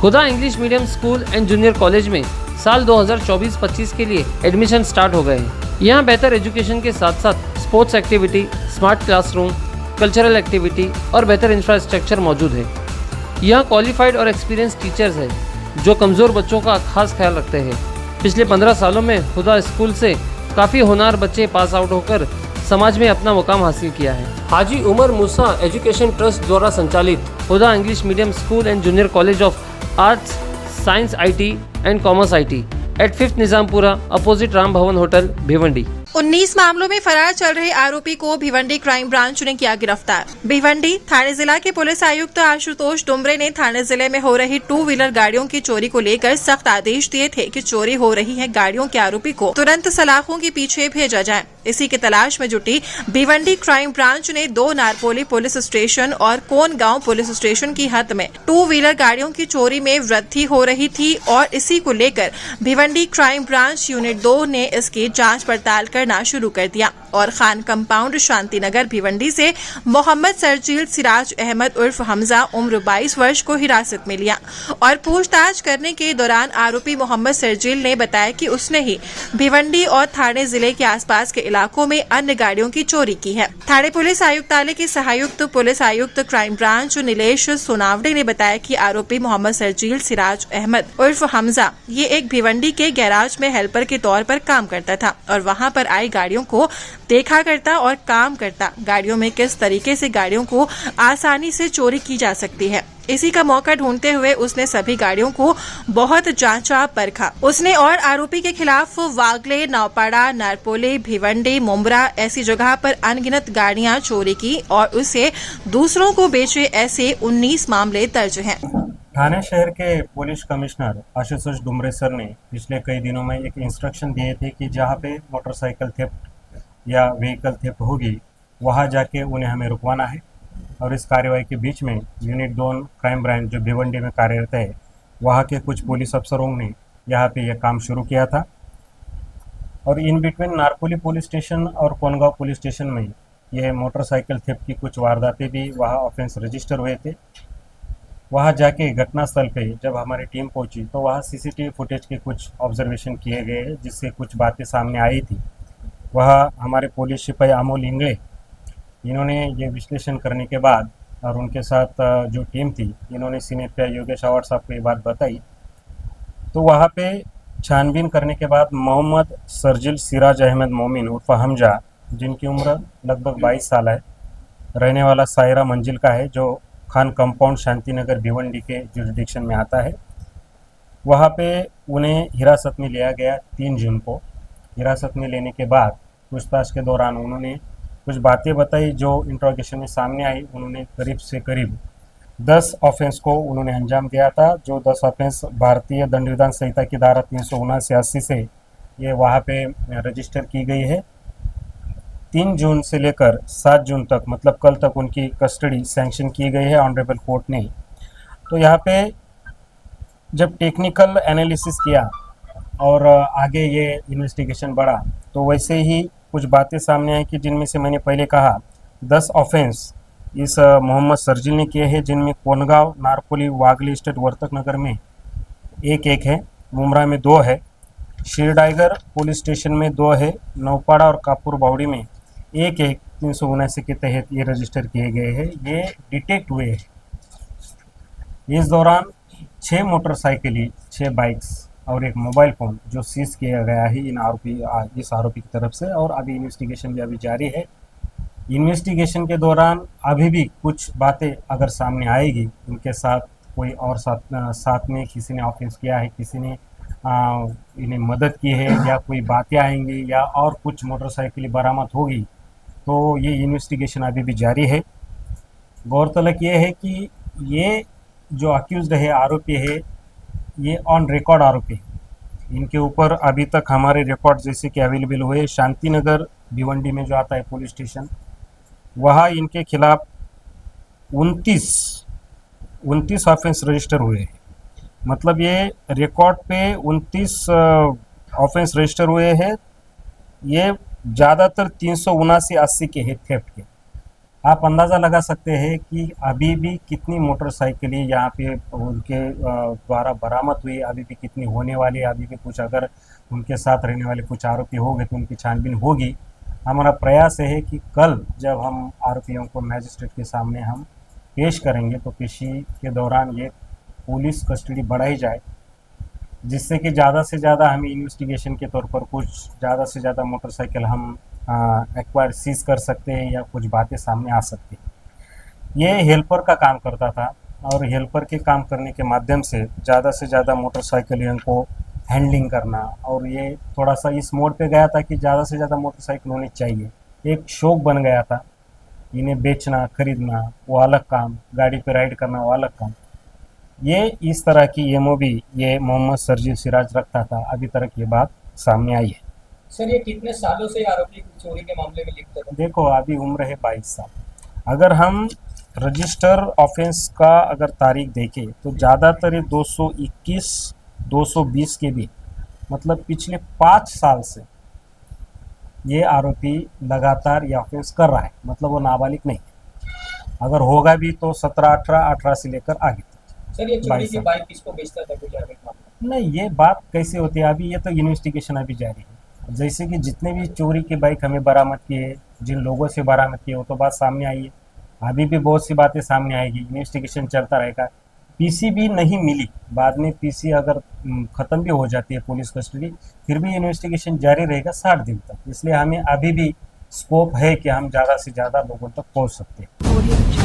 खुदा English medium school and junior college में साल 2024-25 के लिए एडमिशन स्टार्ट हो गए हैं। यहाँ बेहतर एजुकेशन के साथ साथ sports activity, smart classroom, cultural activity और बेहतर इंफ्रास्ट्रक्चर मौजूद है। यहाँ क्वालिफाइड और एक्सपीरियंस टीचर्स हैं जो कमज़ोर बच्चों का खास ख्याल रखते हैं। पिछले 15 सालों में खुदा स्कूल से काफ़ी होनहार बच्चे पास आउट होकर समाज में अपना मुकाम हासिल किया है। हाजी उमर मूसा एजुकेशन ट्रस्ट द्वारा संचालित Khuda English medium school and junior college of arts, science IT and commerce IT at 5th Nizampura opposite Ram Bhavan hotel, Bhiwandi. 19 मामलों में फरार चल रहे आरोपी को भिवंडी क्राइम ब्रांच ने किया गिरफ्तार। भिवंडी थाने जिला के पुलिस आयुक्त आशुतोष डुमरे ने थाने जिले में हो रही 2 व्हीलर गाड़ियों की चोरी को लेकर सख्त आदेश दिए थे कि चोरी हो रही है गाड़ियों के आरोपी को तुरंत सलाखों के पीछे भेजा जाए। इसी की तलाश में जुटी भिवंडी क्राइम ब्रांच ने 2 नारपोली पुलिस स्टेशन और कोनगांव पुलिस स्टेशन की हद में 2 व्हीलर गाड़ियों की चोरी में वृद्धि हो रही थी और इसी को लेकर भिवंडी क्राइम ब्रांच यूनिट 2 ने इसकी जांच पड़ताल करना शुरू कर दिया और खान कंपाउंड शांतिनगर भिवंडी से मोहम्मद सरजील सिराज अहमद उर्फ हमजा उम्र 22 वर्ष को हिरासत में लिया और पूछताछ करने के दौरान आरोपी मोहम्मद सरजील ने बताया कि उसने ही भिवंडी और थाने जिले के आसपास के इलाकों में अन्य गाड़ियों की चोरी की है। थाने पुलिस आयुक्तालय के सहायुक्त पुलिस आयुक्त क्राइम ब्रांच नीलेश सोनावड़े ने बताया कि आरोपी मोहम्मद सरजील सिराज अहमद उर्फ हमजा ये एक भिवंडी के गैराज में हेल्पर के तौर पर काम करता था और वहां पर आई गाड़ियों को देखा करता और काम करता गाड़ियों में किस तरीके से गाड़ियों को आसानी से चोरी की जा सकती है। इसी का मौका ढूंढते हुए उसने सभी गाड़ियों को बहुत जांचा परखा। उसने और आरोपी के खिलाफ वागले, नौपाड़ा, नारपोले, भिवंडी, मुमरा ऐसी जगह पर अनगिनत गाड़ियां चोरी की और उसे दूसरों को बेचे। ऐसे 19 मामले दर्ज हैं। थाने शहर के police commissioner Ashutosh Dumre sir ने पिछले कई दिनों में एक इंस्ट्रक्शन दिए थे कि जहाँ पे मोटरसाइकिल थेफ्ट या व्हीकल थेफ्ट होगी वहाँ जाके उन्हें हमें रुकवाना है। और इस कार्रवाई के बीच में यूनिट 2 क्राइम ब्रांच जो भिवंडी में कार्यरत है वहाँ के कुछ पुलिस अफसरों ने यहाँ पे यह काम शुरू किया था। और in between Narpoli police station और कोनगांव पुलिस स्टेशन में यह मोटरसाइकिल थेफ्ट की कुछ वारदातें भी वहाँ ऑफेंस रजिस्टर हुए थे। वहाँ जाके घटनास्थल पे जब हमारी टीम पहुंची तो वहाँ CCTV फुटेज के कुछ ऑब्जर्वेशन किए गए जिससे कुछ बातें सामने आई थी। वह हमारे पुलिस सिपाही अमोल इंगले इन्होंने ये विश्लेषण करने के बाद और उनके साथ जो टीम थी इन्होंने सीनियर PI योगेश अवार्ड साहब को ये बात बताई। तो वहाँ पे छानबीन करने के बाद मोहम्मद सरजील सिराज अहमद मोमिन उर्फ हमजा जिनकी उम्र लगभग 22 साल है, रहने वाला सायरा मंजिल का है, जो खान कंपाउंड शांतिनगर भिवंडी के जुरिडिक्शन में आता है। वहाँ पे उन्हें हिरासत में लिया गया 3 जून को। हिरासत में लेने के बाद पूछताछ के दौरान उन्होंने कुछ बातें बताई जो इंट्रोगेशन में सामने आई। उन्होंने करीब से करीब 10 ऑफेंस को उन्होंने अंजाम दिया था, जो 10 ऑफेंस भारतीय दंड विधान संहिता की धारा 379-80 से ये वहाँ पे रजिस्टर की गई है। 3 जून से लेकर 7 जून तक मतलब कल तक उनकी कस्टडी सैंक्शन की गई है ऑनरेबल कोर्ट ने। तो यहाँ पे जब टेक्निकल एनालिसिस किया और आगे ये इन्वेस्टिगेशन बढ़ा तो वैसे ही कुछ बातें सामने आई कि जिनमें से मैंने पहले कहा 10 ऑफेंस इस मोहम्मद सरजील ने किए हैं, जिनमें कोनगांव, नारपोली, वागली स्टेट, वर्तक नगर में एक है, मुमरा में 2 है, शिरडाइगर पुलिस स्टेशन में 2 है, नौपाड़ा और कापुर बावड़ी में एक 379 के तहत ये रजिस्टर किए गए हैं। ये डिटेक्ट हुए हैं। इस दौरान 6 मोटरसाइकिल, 6 बाइक्स और एक मोबाइल फ़ोन जो सीज किया गया है इस आरोपी की तरफ से। और अभी इन्वेस्टिगेशन भी अभी जारी है। इन्वेस्टिगेशन के दौरान अभी भी कुछ बातें अगर सामने आएगी, उनके साथ कोई और साथ में किसी ने ऑफेंस किया है, किसी ने इन्हें मदद की है या कोई बातें आएंगी या और कुछ मोटरसाइकिल बरामद होगी, तो ये इन्वेस्टिगेशन अभी भी जारी है। गौरतलब ये है कि ये जो अक्यूज्ड है, आरोपी है, ये ऑन रिकॉर्ड आरोपी है। इनके ऊपर अभी तक हमारे रिकॉर्ड जैसे कि अवेलेबल हुए शांतिनगर भिवंडी में जो आता है पुलिस स्टेशन, वहाँ इनके खिलाफ 29 ऑफेंस रजिस्टर हुए हैं। मतलब ये रिकॉर्ड पे 29 ऑफेंस रजिस्टर हुए हैं। ये ज़्यादातर 379-80 के हैं थेफ्ट के। आप अंदाज़ा लगा सकते हैं कि अभी भी कितनी मोटरसाइकिलें यहाँ पे उनके द्वारा बरामद हुई, अभी भी कितनी होने वाली है, अभी भी कुछ अगर उनके साथ रहने वाले कुछ आरोपी हो गए तो उनकी छानबीन होगी। हमारा प्रयास है कि कल जब हम आरोपियों को मैजिस्ट्रेट के सामने हम पेश करेंगे तो पेशी के दौरान ये पुलिस कस्टडी बढ़ाई जाए, जिससे कि ज़्यादा से ज़्यादा हमें इन्वेस्टिगेशन के तौर पर कुछ ज़्यादा से ज़्यादा मोटरसाइकिल हम एक्वायर सीज कर सकते हैं या कुछ बातें सामने आ सकती हैं। ये हेल्पर का काम करता था और हेल्पर के काम करने के माध्यम से ज़्यादा से मोटरसाइकिलों को हैंडलिंग करना, और ये थोड़ा सा इस मोड पे गया था कि ज़्यादा से ज़्यादा मोटरसाइकिल होनी चाहिए, एक शौक बन गया था। इन्हें बेचना खरीदना वो अलग काम, गाड़ी पे राइड करना वो अलग काम। ये इस तरह की एमओबी ये मोहम्मद सरजील सिराज रखता था, अभी तक ये बात सामने आई है। सर ये कितने सालों से आरोपी चोरी के मामले में लिप्त है? देखो अभी उम्र है 22 साल। अगर हम रजिस्टर ऑफेंस का अगर तारीख देखें तो ज़्यादातर 221 220 के भी, मतलब पिछले 5 साल से ये आरोपी लगातार ये ऑफेंस कर रहा है, मतलब वो नाबालिग नहीं है। अगर होगा भी तो 17 18 से लेकर आगे तक। सर ये चोरी की बाइक किसको बेचता था, कुछ जानने का मामला? नहीं, ये बात कैसे होती है अभी, ये तो इन्वेस्टिगेशन अभी जारी है। जैसे कि जितने भी चोरी की बाइक हमें बरामद किए, जिन लोगों से बरामद किए, वो तो बात सामने आई है। अभी भी बहुत सी बातें सामने आएगी, इन्वेस्टिगेशन चलता रहेगा। पीसी भी नहीं मिली, बाद में पीसी अगर ख़त्म भी हो जाती है पुलिस कस्टडी, फिर भी इन्वेस्टिगेशन जारी रहेगा 60 दिन तक। इसलिए हमें अभी भी स्कोप है कि हम ज़्यादा से ज़्यादा लोगों तक पहुंच सकते हैं।